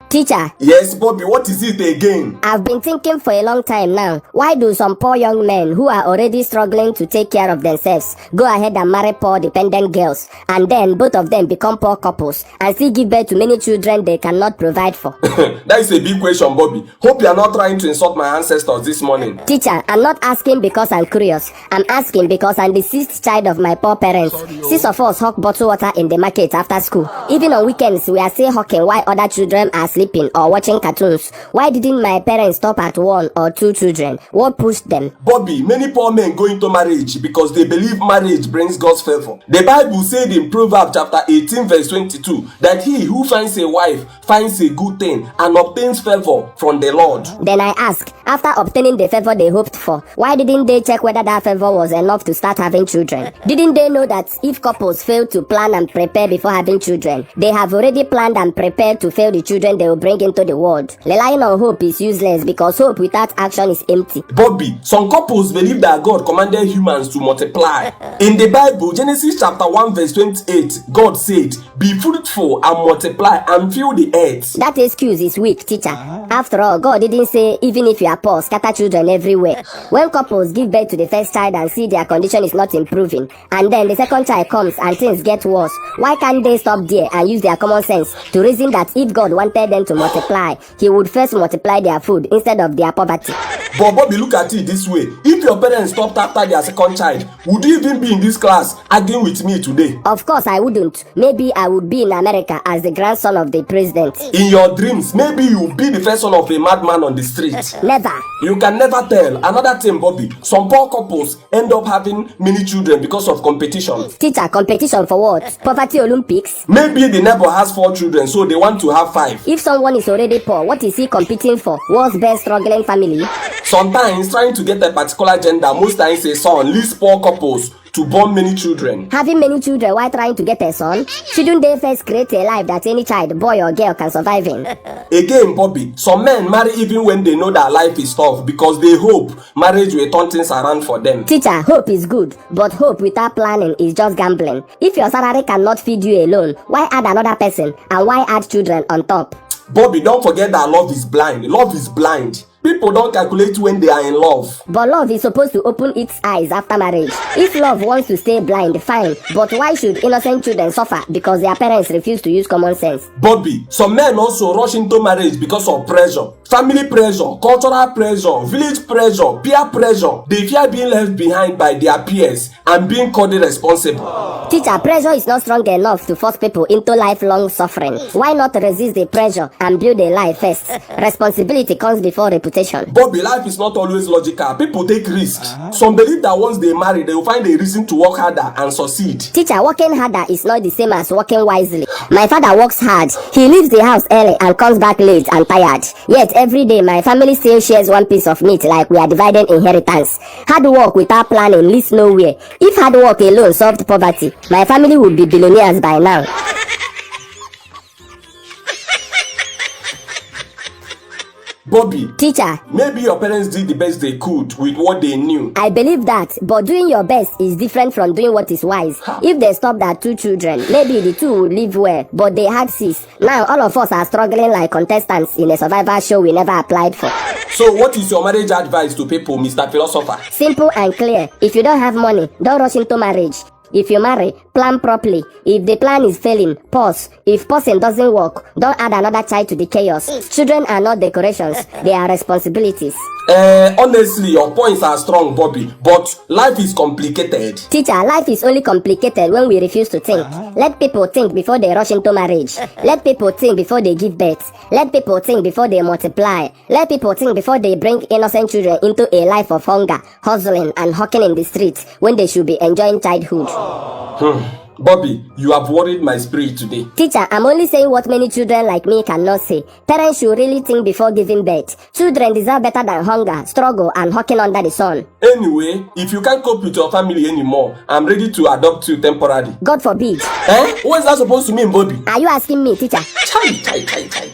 Teacher. Yes, Bobby, what is it again? I've been thinking for a long time now. Why do some poor young men who are already struggling to take care of themselves go ahead and marry poor dependent girls, and then both of them become poor couples and still give birth to many children they cannot provide for? That is a big question, Bobby. Hope you are not trying to insult my ancestors this morning. Teacher, I'm not asking because I'm curious. I'm asking because I'm the sixth child of my poor parents. 6 of us hawk bottled water in the market after school. Even on weekends, we are still hawking while other children are sleeping or watching cartoons. Why didn't my parents stop at 1 or 2 children? What pushed them? Bobby, many poor men go into marriage because they believe marriage brings God's favor. The Bible said in Proverbs chapter 18 verse 22 that he who finds a wife finds a good thing and obtains favor from the Lord. Then I ask, after obtaining the favor they hoped for, why didn't they check whether that favor was enough to start having children? Didn't they know that if couples fail to plan and prepare before having children, they have already planned and prepared to fail the children they will bring into the world? Relying on hope is useless because hope without action is empty. Bobby, some couples believe that God commanded humans to multiply. In the Bible, Genesis chapter 1 verse 28, God said, "Be fruitful and multiply and fill the earth." That excuse is weak, teacher. After all, God didn't say, even if you are poor, scatter children everywhere. When couples give birth to the first child and see their condition is not improving, and then the second child comes and things get worse, why can't they stop there and use their common sense to reason that if God wanted them to multiply, he would first multiply their food instead of their poverty? But Bobby, look at it this way. If your parents stopped after their second child, would you even be in this class arguing with me today? Of course I wouldn't. Maybe I would be in America as the grandson of the president. In your dreams, maybe you'll be the first son of a madman on the street. Never. You can never tell. Another thing, Bobby, some poor couples end up having many children because of competition. Teacher, competition for what? Poverty Olympics? Maybe the neighbor has 4 children, so they want to have 5. If someone is already poor, what is he competing for? World's best struggling family? Sometimes trying to get a particular gender, most times a son, leads poor couples to born many children. Having many children while trying to get a son? Shouldn't they first create a life that any child, boy or girl, can survive in? Again, Bobby, some men marry even when they know that life is tough because they hope marriage will turn things around for them. Teacher, hope is good, but hope without planning is just gambling. If your salary cannot feed you alone, why add another person and why add children on top? Bobby, don't forget that love is blind. Love is blind. People don't calculate when they are in love. But love is supposed to open its eyes after marriage. If love wants to stay blind, fine. But why should innocent children suffer because their parents refuse to use common sense? Bobby, some men also rush into marriage because of pressure. Family pressure, cultural pressure, village pressure, peer pressure. They fear being left behind by their peers and being called irresponsible. Teacher, pressure is not strong enough to force people into lifelong suffering. Why not resist the pressure and build a life first? Responsibility comes before reputation. Bobby, life is not always logical. People take risks. Some believe that once they marry, they will find a reason to work harder and succeed. Teacher, working harder is not the same as working wisely. My father works hard. He leaves the house early and comes back late and tired. Yet every day my family still shares one piece of meat like we are dividing inheritance. Hard work without planning leads nowhere. If hard work alone solved poverty, my family would be billionaires by now. Bobby, Teacher, maybe your parents did the best they could with what they knew. I believe that, but doing your best is different from doing what is wise. If they stopped at 2 children, maybe the 2 would live well, but they had 6. Now all of us are struggling like contestants in a survival show we never applied for. So what is your marriage advice to people, Mr. Philosopher? Simple and clear. If you don't have money, don't rush into marriage. If you marry, plan properly. If the plan is failing, pause. If pausing doesn't work, don't add another child to the chaos. Children are not decorations, they are responsibilities. Honestly, your points are strong, Bobby, but life is complicated. Teacher, life is only complicated when we refuse to think. Let people think before they rush into marriage. Let people think before they give birth. Let people think before they multiply. Let people think before they bring innocent children into a life of hunger, hustling, and hawking in the streets when they should be enjoying childhood. Bobby, you have worried my spirit today. Teacher, I'm only saying what many children like me cannot say. Parents should really think before giving birth. Children deserve better than hunger, struggle, and hawking under the sun. Anyway, if you can't cope with your family anymore, I'm ready to adopt you temporarily. God forbid. What is that supposed to mean, Bobby? Are you asking me, teacher? Chai.